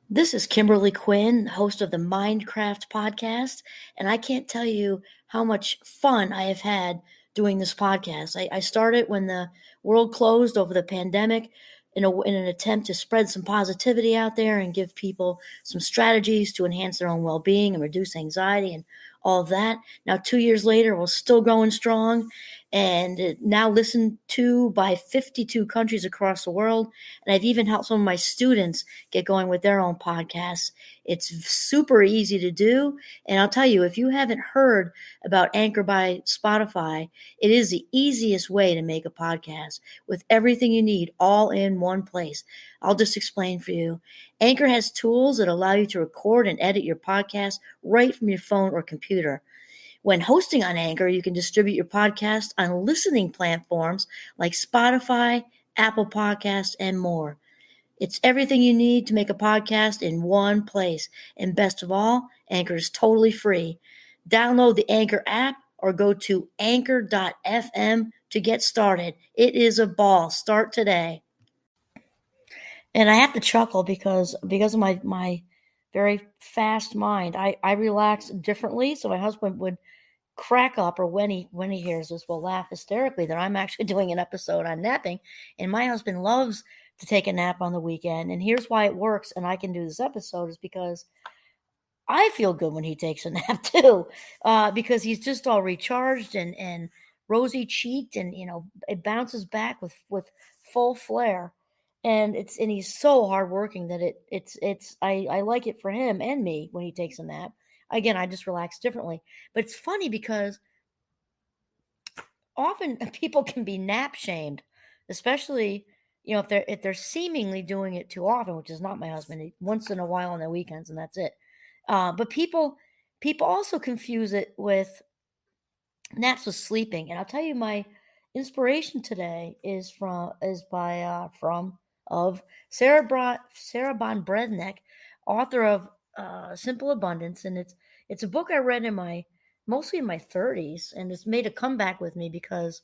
This is Kimberly Quinn, host of the Mindcraft podcast, and I can't tell you how much fun I have had doing this podcast. I started when the world closed over the pandemic in an attempt to spread some positivity out there and give people some strategies to enhance their own well-being and reduce anxiety and all of that. Now, 2 years later, we're still going strong and now listened to by 52 countries across the world. And I've even helped some of my students get going with their own podcasts. It's super easy to do. And I'll tell you, if you haven't heard about Anchor by Spotify, it is the easiest way to make a podcast with everything you need all in one place. I'll just explain for you. Anchor has tools that allow you to record and edit your podcast right from your phone or computer. When hosting on Anchor, you can distribute your podcast on listening platforms like Spotify, Apple Podcasts, and more. It's everything you need to make a podcast in one place. And best of all, Anchor is totally free. Download the Anchor app or go to anchor.fm to get started. It is a ball. Start today. And I have to chuckle because of my very fast mind. I relax differently. So my husband would crack up, or when he hears this, will laugh hysterically that I'm actually doing an episode on napping. And my husband loves to take a nap on the weekend. And here's why it works and I can do this episode is because I feel good when he takes a nap too, because he's just all recharged and rosy cheeked, and it bounces back with full flair. And he's so hardworking that I like it for him and me when he takes a nap. Again, I just relax differently. But it's funny because often people can be nap shamed, especially if they're seemingly doing it too often, which is not my husband. Once in a while on the weekends, and that's it. But people also confuse it with naps with sleeping. And I'll tell you, my inspiration today is from Sarah Bon Brednek, author of Simple Abundance, and it's a book I read mostly in my 30s, and it's made a comeback with me because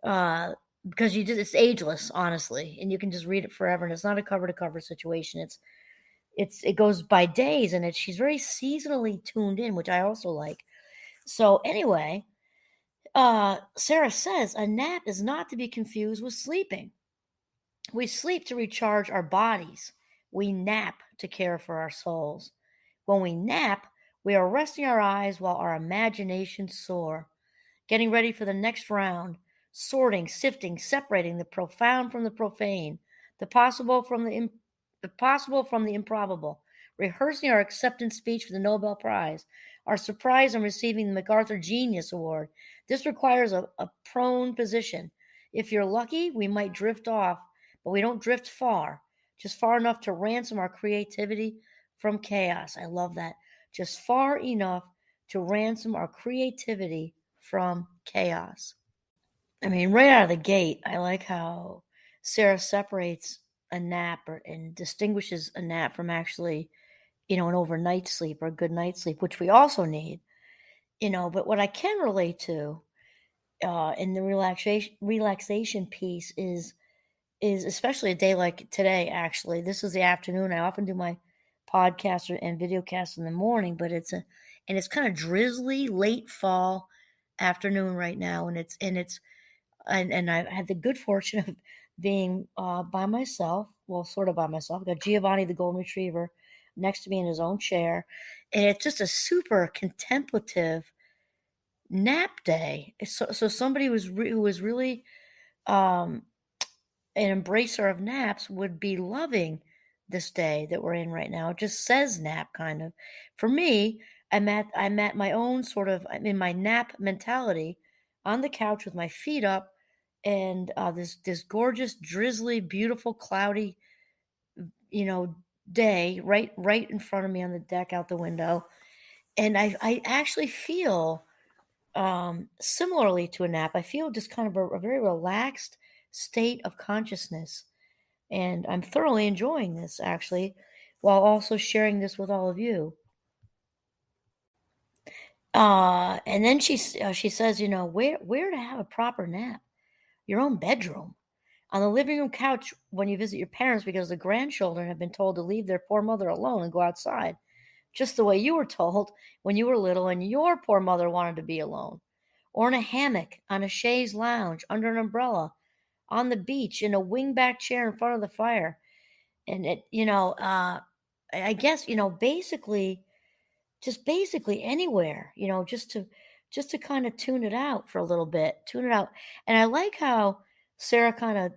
it's ageless, honestly, and you can just read it forever, and it's not a cover to cover situation. It goes by days, and she's very seasonally tuned in, which I also like. So anyway, Sarah says a nap is not to be confused with sleeping. We sleep to recharge our bodies. We nap to care for our souls. When we nap, we are resting our eyes while our imaginations soar, getting ready for the next round, sorting, sifting, separating the profound from the profane, the possible from the improbable, rehearsing our acceptance speech for the Nobel Prize, our surprise in receiving the MacArthur Genius Award. This requires a prone position. If you're lucky, we might drift off, but we don't drift far, just far enough to ransom our creativity from chaos. I love that. Just far enough to ransom our creativity from chaos. I mean, right out of the gate, I like how Sarah separates a nap and distinguishes a nap from actually, an overnight sleep or a good night's sleep, which we also need, but what I can relate to in the relaxation piece is especially a day like today. Actually, this is the afternoon. I often do my podcast and video cast in the morning, but it's kind of drizzly late fall afternoon right now, and I had the good fortune of being by myself, well, sort of by myself. I've got Giovanni, the golden retriever, next to me in his own chair, and it's just a super contemplative nap day. So somebody who was really um, an embracer of naps would be loving this day that we're in right now. It just says nap, kind of. For me, I'm at my own I'm in my nap mentality on the couch with my feet up, and this gorgeous, drizzly, beautiful, cloudy, you know, day right in front of me on the deck out the window, and I actually feel similarly to a nap. I feel just kind of a very relaxed state of consciousness, and I'm thoroughly enjoying this actually, while also sharing this with all of you. And then she says, where to have a proper nap? Your own bedroom. On the living room couch when you visit your parents because the grandchildren have been told to leave their poor mother alone and go outside, just the way you were told when you were little and your poor mother wanted to be alone. Or in a hammock, on a chaise lounge, under an umbrella, on the beach, in a wingback chair in front of the fire. And I guess, basically, just basically anywhere, just to kind of tune it out for a little bit, tune it out. And I like how Sarah kind of,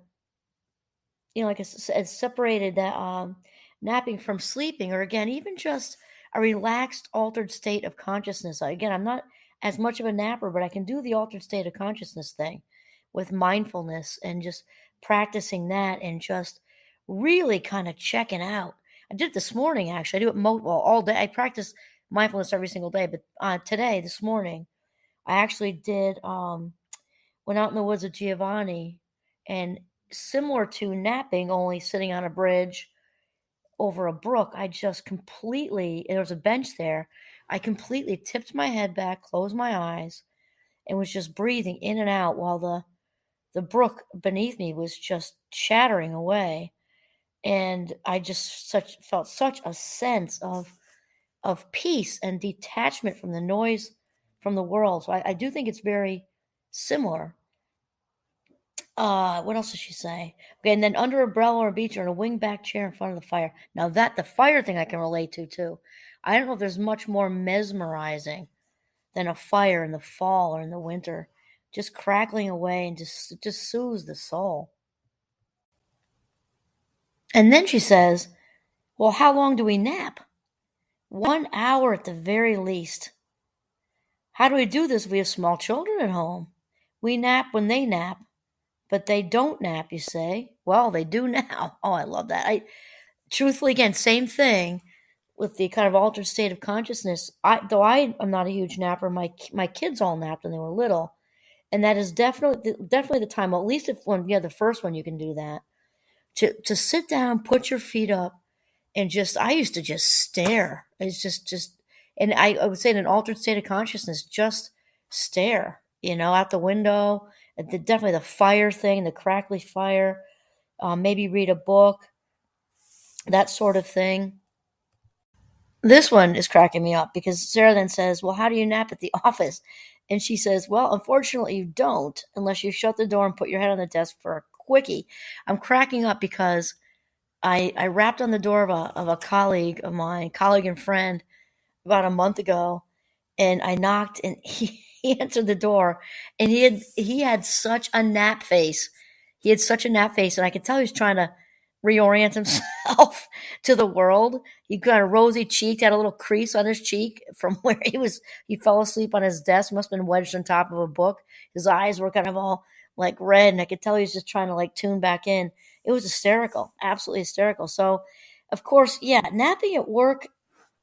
like I separated that napping from sleeping, or again, even just a relaxed, altered state of consciousness. Again, I'm not as much of a napper, but I can do the altered state of consciousness thing with mindfulness and just practicing that and just really kind of checking out. I did it this morning, actually. I do it all day. I practice mindfulness every single day, but today, this morning, I actually did. Went out in the woods with Giovanni, and similar to napping, only sitting on a bridge over a brook, I just completely, there was a bench there. I completely tipped my head back, closed my eyes, and was just breathing in and out while the brook beneath me was just chattering away. And I just felt such a sense of peace and detachment from the noise from the world. So I do think it's very similar. What else does she say? Okay, and then under a umbrella or a beach or in a wingback chair in front of the fire. Now that the fire thing I can relate to too. I don't know if there's much more mesmerizing than a fire in the fall or in the winter, just crackling away and just soothes the soul. And then she says, "Well, how long do we nap? 1 hour at the very least. How do we do this? We have small children at home. We nap when they nap, but they don't nap, you say? Well, they do now." Oh, I love that. I truthfully, again, same thing with the kind of altered state of consciousness. Though I am not a huge napper, my kids all napped when they were little, and that is definitely the time. Well, at least if when the first one, you can do that. To sit down, put your feet up, and just I used to just stare. It's just, and I would say in an altered state of consciousness, just stare. Out the window. Definitely the fire thing, the crackly fire. Maybe read a book, that sort of thing. This one is cracking me up because Sarah then says, "Well, how do you nap at the office?" And she says, "Well, unfortunately, you don't unless you shut the door and put your head on the desk for a quickie." I'm cracking up because I rapped on the door of a colleague of mine, colleague and friend, about a month ago, and I knocked, and he answered the door, and he had such a nap face. He had such a nap face, and I could tell he was trying to reorient himself to the world. He kind of rosy cheeked, had a little crease on his cheek from where he fell asleep on his desk, must have been wedged on top of a book. His eyes were kind of all like red, and I could tell he was just trying to like tune back in. It was hysterical, absolutely hysterical. So, of course, yeah, napping at work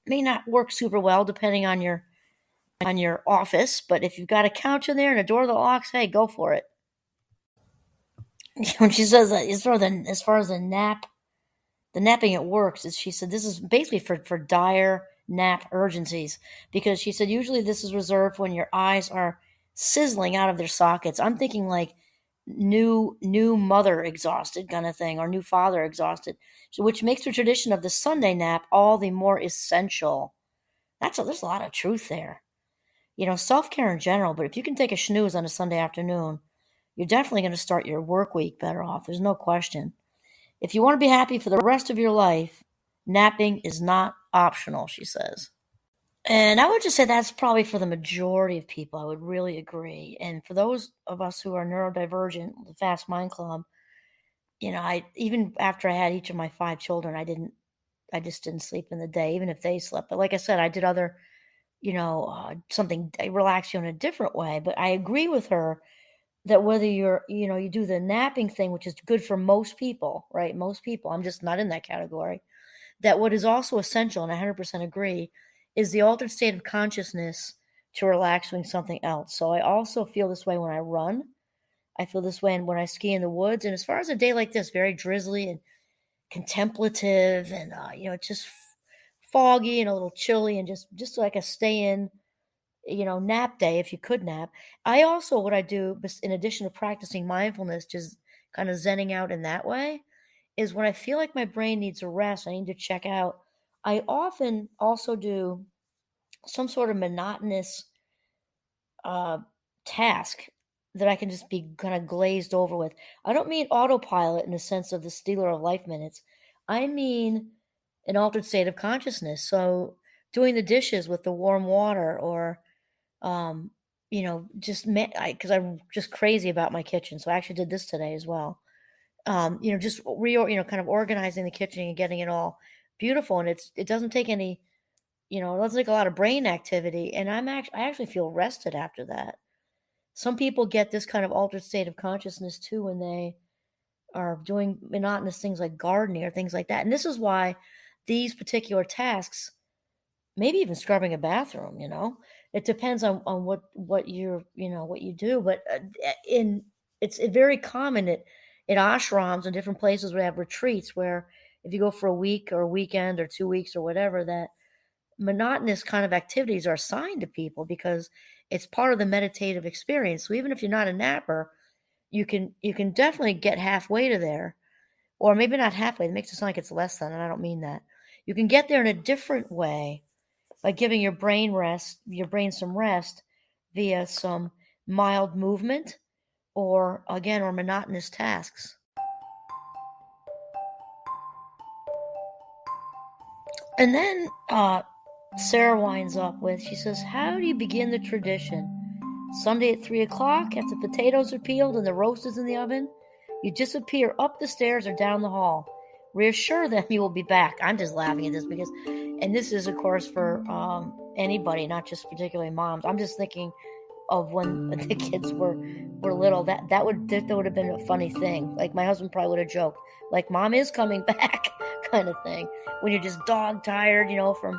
may not work super well depending on your office, but if you've got a couch in there and a door that locks, hey, go for it. When she says that, as far as the napping it works, is she said this is basically for dire nap urgencies, because she said usually this is reserved when your eyes are sizzling out of their sockets. I'm thinking like new mother exhausted kind of thing, or new father exhausted, so which makes the tradition of the Sunday nap all the more essential. There's a lot of truth there. Self-care in general, but if you can take a snooze on a Sunday afternoon, you're definitely going to start your work week better off. There's no question. If you want to be happy for the rest of your life, napping is not optional, she says. And I would just say that's probably for the majority of people. I would really agree. And for those of us who are neurodivergent, the Fast Mind Club, I even after I had each of my 5 children, I just didn't sleep in the day, even if they slept. But like I said, I did other, something relax you in a different way. But I agree with her that whether you do the napping thing, which is good for most people, right? Most people, I'm just not in that category. That what is also essential, and I 100% agree, is the altered state of consciousness to relax doing something else. So I also feel this way when I run. I feel this way when I ski in the woods. And as far as a day like this, very drizzly and contemplative, and it's just foggy and a little chilly, and just like a stay in, nap day if you could nap. I also, what I do, in addition to practicing mindfulness, just kind of zenning out in that way, is when I feel like my brain needs a rest, I need to check out. I often also do some sort of monotonous uh, task that I can just be kind of glazed over with. I don't mean autopilot in the sense of the stealer of life minutes. I mean an altered state of consciousness. So doing the dishes with the warm water, or um, just because I'm just crazy about my kitchen. So I actually did this today as well. Just kind of organizing the kitchen and getting it all beautiful. And it doesn't take any, it doesn't take a lot of brain activity. And I actually feel rested after that. Some people get this kind of altered state of consciousness too when they are doing monotonous things like gardening or things like that. And this is why these particular tasks, maybe even scrubbing a bathroom, it depends on what what you do. But it's very common at ashrams and different places where they have retreats, where if you go for a week or a weekend or 2 weeks or whatever, that monotonous kind of activities are assigned to people because it's part of the meditative experience. So even if you're not a napper, you can definitely get halfway to there, or maybe not halfway. It makes it sound like it's less than, and I don't mean that. You can get there in a different way by giving your brain some rest via some mild movement, or again, or monotonous tasks. And then Sarah winds up with, she says, how do you begin the tradition? Sunday at 3 o'clock, after the potatoes are peeled and the roast is in the oven, you disappear up the stairs or down the hall. Reassure them you will be back. I'm just laughing at this because, and this is, of course, for anybody, not just particularly moms. I'm just thinking of when the kids were little. That would have been a funny thing. Like my husband probably would have joked, like, "Mom is coming back," kind of thing. When you're just dog tired, from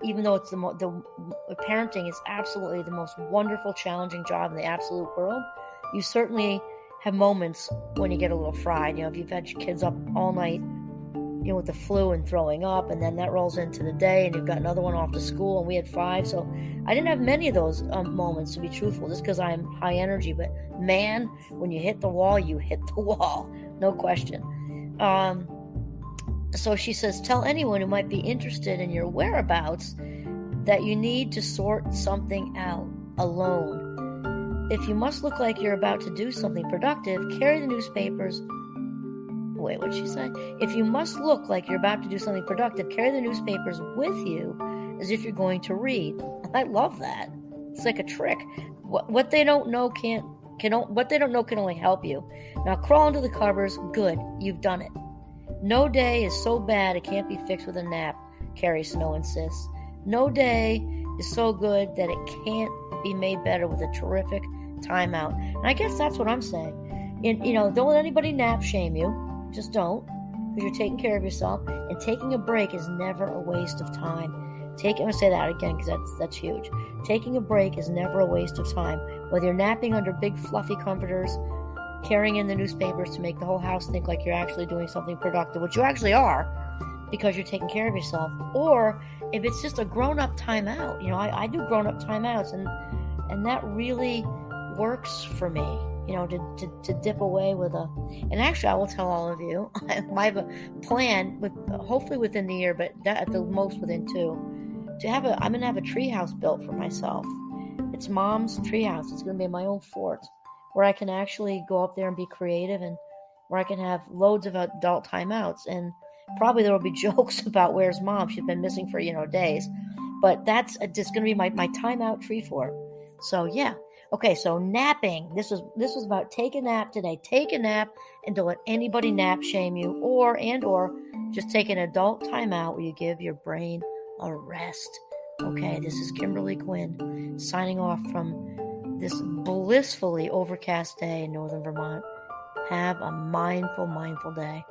even though it's the parenting is absolutely the most wonderful, challenging job in the absolute world, you certainly have moments when you get a little fried. If you've had your kids up all night, with the flu and throwing up, and then that rolls into the day, and you've got another one off to school, and we had 5, so I didn't have many of those moments, to be truthful, just because I'm high energy. But man, when you hit the wall, you hit the wall, no question. So she says, tell anyone who might be interested in your whereabouts that you need to sort something out alone. If you must look like you're about to do something productive, carry the newspapers. Wait, what'd she say? If you must look like you're about to do something productive, carry the newspapers with you as if you're going to read. I love that. It's like a trick. What they don't know what they don't know can only help you. Now crawl into the covers. Good, you've done it. No day is so bad it can't be fixed with a nap, Carrie Snow insists. No day is so good that it can't be made better with a terrific timeout. And I guess that's what I'm saying. Don't let anybody nap shame you. Just don't, because you're taking care of yourself. And taking a break is never a waste of time. I'm going to say that again because that's huge. Taking a break is never a waste of time. Whether you're napping under big fluffy comforters, carrying in the newspapers to make the whole house think like you're actually doing something productive, which you actually are, because you're taking care of yourself. Or if it's just a grown-up timeout. I do grown-up timeouts, and that really works for me. To dip away with and actually I will tell all of you, I have a plan hopefully within the year, but at the most within 2, I'm going to have a tree house built for myself. It's Mom's tree house. It's going to be my own fort where I can actually go up there and be creative, and where I can have loads of adult timeouts. And probably there will be jokes about where's Mom. She's been missing for, days, but that's just going to be my timeout tree fort. So yeah. Okay, so napping. This was about take a nap today. Take a nap, and don't let anybody nap shame you, or just take an adult timeout where you give your brain a rest. Okay, this is Kimberly Quinn signing off from this blissfully overcast day in northern Vermont. Have a mindful day.